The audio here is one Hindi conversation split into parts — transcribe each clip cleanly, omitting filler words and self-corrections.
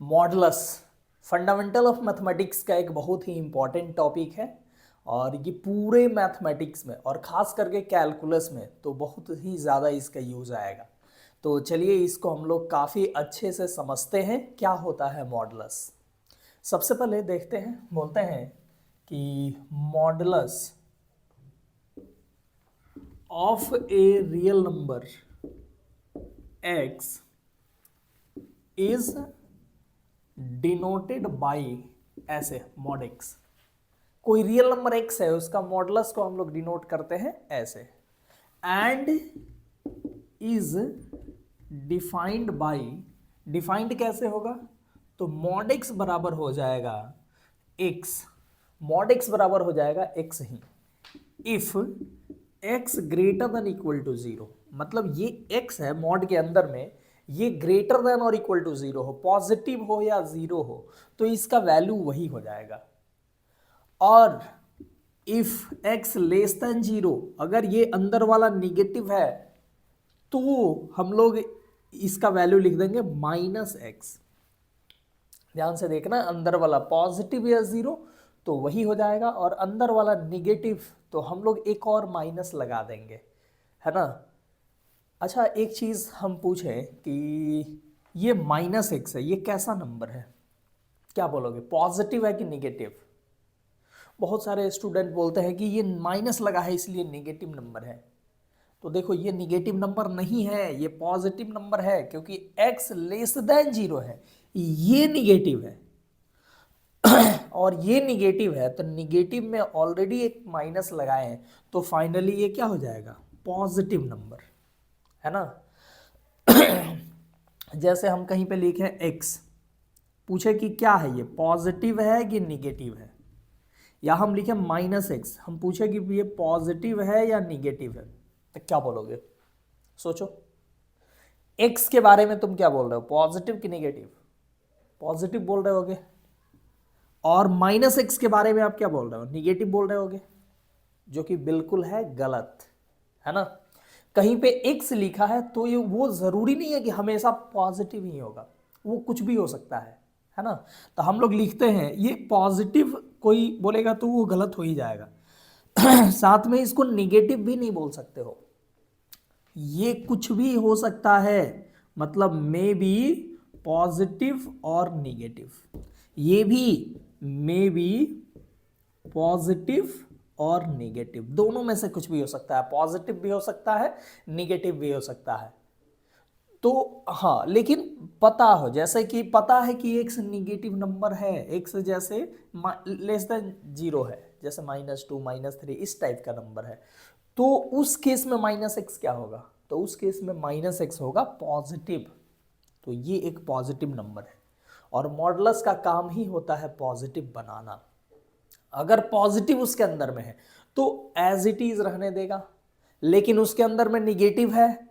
मॉडुलस फंडामेंटल ऑफ मैथमेटिक्स का एक बहुत ही इम्पॉर्टेंट टॉपिक है और ये पूरे मैथमेटिक्स में और ख़ास करके कैलकुलस में तो बहुत ही ज़्यादा इसका यूज़ आएगा। तो चलिए इसको हम लोग काफ़ी अच्छे से समझते हैं क्या होता है मॉडुलस। सबसे पहले देखते हैं, बोलते हैं कि modulus of a real number x is denoted by ऐसे मॉड x। कोई रियल नंबर x है उसका मॉडुलस को हम लोग डिनोट करते हैं ऐसे। And is defined by, defined कैसे होगा तो मॉड x बराबर हो जाएगा x, मॉड x बराबर हो जाएगा x ही if x greater than equal to zero. मतलब ये x है मॉड के अंदर में, ये ग्रेटर देन और इक्वल टू जीरो हो, पॉजिटिव हो या जीरो हो तो इसका वैल्यू वही हो जाएगा। और if x less than zero, अगर ये अंदर वाला निगेटिव है तो हम लोग इसका वैल्यू लिख देंगे माइनस एक्स। ध्यान से देखना, अंदर वाला पॉजिटिव या जीरो तो वही हो जाएगा और अंदर वाला निगेटिव तो हम लोग एक और माइनस लगा देंगे, है ना। अच्छा, एक चीज़ हम पूछें कि ये माइनस एक्स है, ये कैसा नंबर है, क्या बोलोगे, पॉजिटिव है कि निगेटिव। बहुत सारे स्टूडेंट बोलते हैं कि ये माइनस लगा है इसलिए निगेटिव नंबर है। तो देखो ये निगेटिव नंबर नहीं है, ये पॉजिटिव नंबर है क्योंकि x लेस देन जीरो है, ये निगेटिव है और ये निगेटिव है तो निगेटिव में ऑलरेडी एक माइनस लगाए हैं तो फाइनली ये क्या हो जाएगा, पॉजिटिव नंबर, है ना। जैसे हम कहीं पे लिखे x, पूछे कि क्या है ये, पॉजिटिव है कि निगेटिव है, या हम लिखे माइनस एक्स, हम पूछे कि ये पॉजिटिव है या निगेटिव है, तो क्या बोलोगे, सोचो। x के बारे में तुम क्या बोल रहे हो, पॉजिटिव कि निगेटिव, पॉजिटिव बोल रहे होगे। और माइनस एक्स के बारे में आप क्या बोल रहे हो, निगेटिव बोल रहे होगे, जो कि बिल्कुल है गलत, है ना। कहीं पे x लिखा है तो ये वो जरूरी नहीं है कि हमेशा पॉजिटिव ही होगा, वो कुछ भी हो सकता है ना। तो हम लोग लिखते हैं ये पॉजिटिव, कोई बोलेगा तो वो गलत हो ही जाएगा। साथ में इसको निगेटिव भी नहीं बोल सकते हो, ये कुछ भी हो सकता है, मतलब मे बी पॉजिटिव और निगेटिव, ये भी मे बी पॉजिटिव और निगेटिव, दोनों में से कुछ भी हो सकता है, पॉजिटिव भी हो सकता है निगेटिव भी हो सकता है। तो हाँ, लेकिन पता हो, जैसे कि पता है कि एक्स निगेटिव नंबर है, एक्स जैसे लेस देन जीरो है, जैसे -2 -3 इस टाइप का नंबर है, तो उस केस में माइनस एक्स क्या होगा, तो उस केस में माइनस एक्स होगा पॉजिटिव, तो ये एक पॉजिटिव नंबर है और मॉडुलस का काम ही होता है पॉजिटिव बनाना। अगर पॉजिटिव उसके अंदर में है तो एज इट इज रहने देगा, लेकिन उसके अंदर में निगेटिव है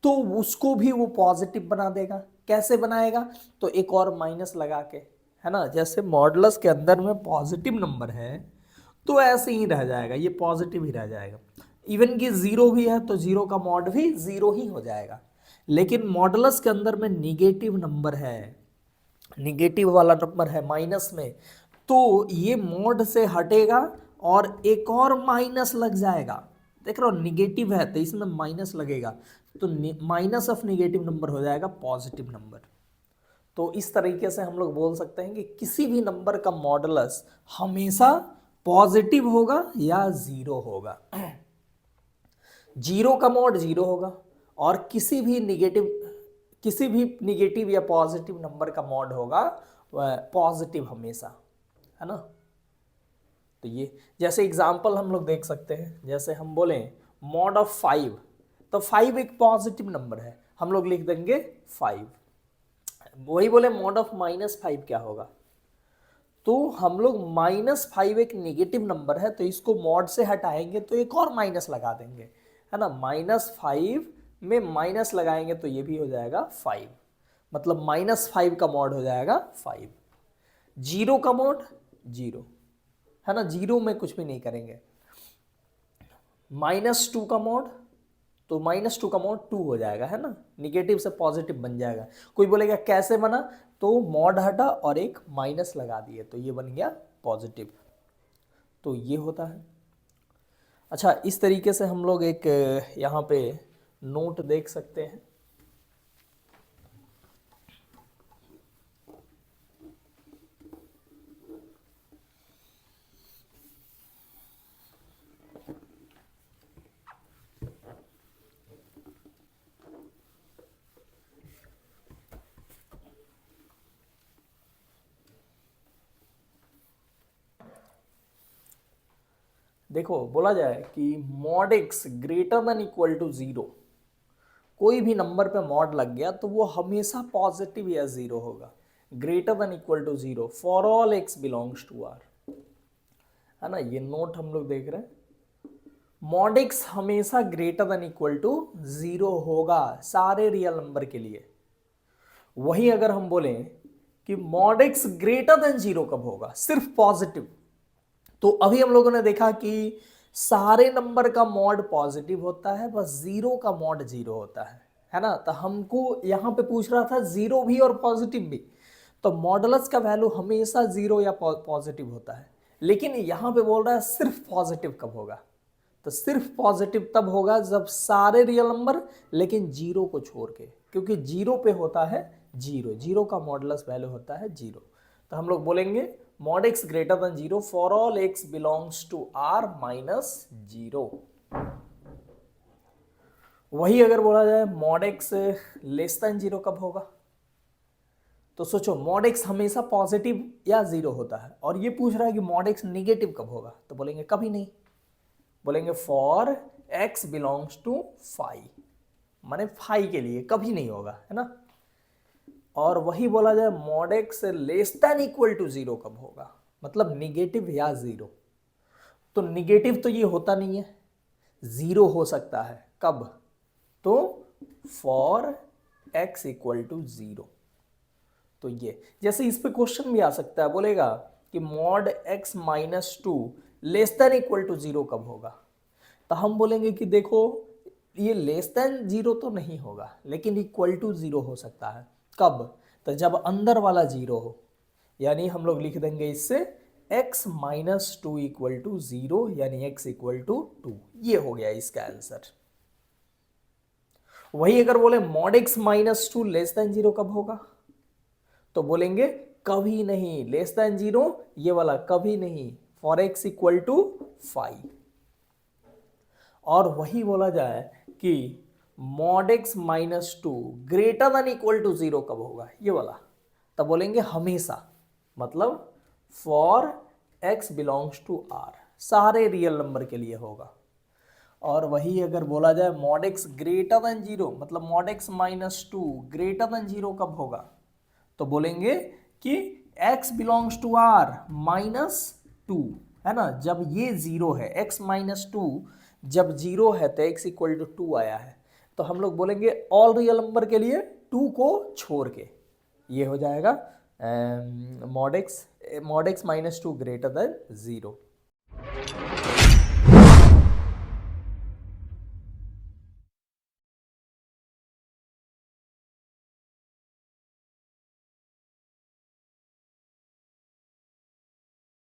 तो उसको भी वो पॉजिटिव बना देगा। कैसे बनाएगा, तो एक और माइनस लगा के, है ना। जैसे मॉडुलस के अंदर में पॉजिटिव नंबर है तो ऐसे ही रह जाएगा, ये पॉजिटिव ही रह जाएगा। इवन कि जीरो भी है तो जीरो का मॉड भी जीरो ही हो जाएगा। लेकिन मॉडुलस के अंदर में निगेटिव नंबर है, निगेटिव वाला नंबर है माइनस में, तो ये मोड से हटेगा और एक और माइनस लग जाएगा। देख रहे हो, निगेटिव है तो इसमें माइनस लगेगा तो माइनस ऑफ निगेटिव नंबर हो जाएगा पॉजिटिव नंबर। तो इस तरीके से हम लोग बोल सकते हैं कि किसी भी नंबर का मॉडुलस हमेशा पॉजिटिव होगा या जीरो होगा। जीरो का मॉड जीरो होगा और किसी भी निगेटिव या पॉजिटिव नंबर का मॉड होगा पॉजिटिव हमेशा, है ना। तो ये जैसे एग्जांपल हम लोग देख सकते हैं, जैसे हम बोलें मॉड ऑफ 5, तो 5 एक पॉजिटिव नंबर है, हम लोग लिख देंगे 5। वही बोले मॉड ऑफ -5 क्या होगा, तो हम लोग -5 एक नेगेटिव नंबर है तो इसको मॉड से हटाएंगे तो एक और माइनस लगा देंगे, है ना। -5 में माइनस लगाएंगे तो ये भी हो जाएगा 5, मतलब -5 का मॉड हो जाएगा 5। जीरो का मॉड जीरो, है ना, जीरो में कुछ भी नहीं करेंगे। -2 का मॉड, तो -2 का मॉड 2 हो जाएगा, है ना, निगेटिव से पॉजिटिव बन जाएगा। कोई बोलेगा कैसे बना, तो मॉड हटा और एक माइनस लगा दिए तो ये बन गया पॉजिटिव, तो ये होता है। अच्छा, इस तरीके से हम लोग एक यहाँ पे नोट देख सकते हैं। देखो, बोला जाए कि mod x greater than equal to 0, कोई भी नंबर पे मॉड लग गया तो वो हमेशा पॉजिटिव या 0 होगा। Greater than equal to 0 for all x belongs to R, है ना, ये नोट हम लोग देख रहे हैं। मॉड एक्स हमेशा ग्रेटर देन इक्वल टू 0 होगा सारे रियल नंबर के लिए। वही अगर हम बोलें कि मॉड एक्स ग्रेटर देन 0 कब होगा, सिर्फ पॉजिटिव, तो अभी हम लोगों ने देखा कि सारे नंबर का मॉड पॉजिटिव होता है, बस 0 का मॉड 0 होता है ना। तो हमको यहां पे पूछ रहा था 0 भी और पॉजिटिव भी, तो मॉडुलस का वैल्यू हमेशा 0 या पॉजिटिव होता है। लेकिन यहां पे बोल रहा है सिर्फ पॉजिटिव कब होगा, तो सिर्फ पॉजिटिव तब होगा जब सारे रियल नंबर लेकिन 0 को छोड़ के, क्योंकि 0 पे होता है 0 का मॉडुलस वैल्यू होता है 0। तो हम लोग बोलेंगे mod x greater than 0 for all x belongs to R minus 0। वही अगर बोला जाए मॉड एक्स लेस देन 0 कब होगा, तो सोचो मॉड एक्स हमेशा पॉजिटिव या 0 होता है, और ये पूछ रहा है कि मॉड एक्स निगेटिव कब होगा, तो बोलेंगे कभी नहीं, बोलेंगे फॉर एक्स बिलोंग्स टू 5, माने 5 के लिए कभी नहीं होगा, है ना। और वही बोला जाए mod x less than equal to 0 कब होगा, मतलब निगेटिव या 0, तो निगेटिव तो ये होता नहीं है, 0 हो सकता है कब, तो फॉर एक्स इक्वल टू 0। तो ये जैसे इस पे क्वेश्चन भी आ सकता है, बोलेगा कि mod x minus 2 less than equal to 0 कब होगा, तो हम बोलेंगे कि देखो ये लेस देन 0 तो नहीं होगा, लेकिन इक्वल टू 0 हो सकता है कब, तो जब अंदर वाला 0 हो, यानी हम लोग लिख देंगे इससे x माइनस 2 इक्वल टू 0, यानी x इक्वल टू 2, ये हो गया इसका आंसर। वही अगर बोले mod x minus 2 less then 0 कब होगा, तो बोलेंगे कभी नहीं, लेस देन 0 ये वाला कभी नहीं, फॉर x इक्वल टू 5। और वही बोला जाए कि mod x minus 2 greater than equal to 0 कब होगा, ये वाला, तब बोलेंगे हमेशा, मतलब for x belongs to R, सारे रियल नंबर के लिए होगा। और वही अगर बोला जाए मॉड एक्स ग्रेटर देन 0, मतलब mod x minus 2 greater than 0 कब होगा, तो बोलेंगे कि x belongs to R minus 2, है ना, जब ये 0 है, एक्स माइनस 2 जब 0 है तो x इक्वल टू 2 आया है, तो हम लोग बोलेंगे ऑल रियल नंबर के लिए 2 को छोड़ के, ये हो जाएगा mod x minus 2 greater than 0।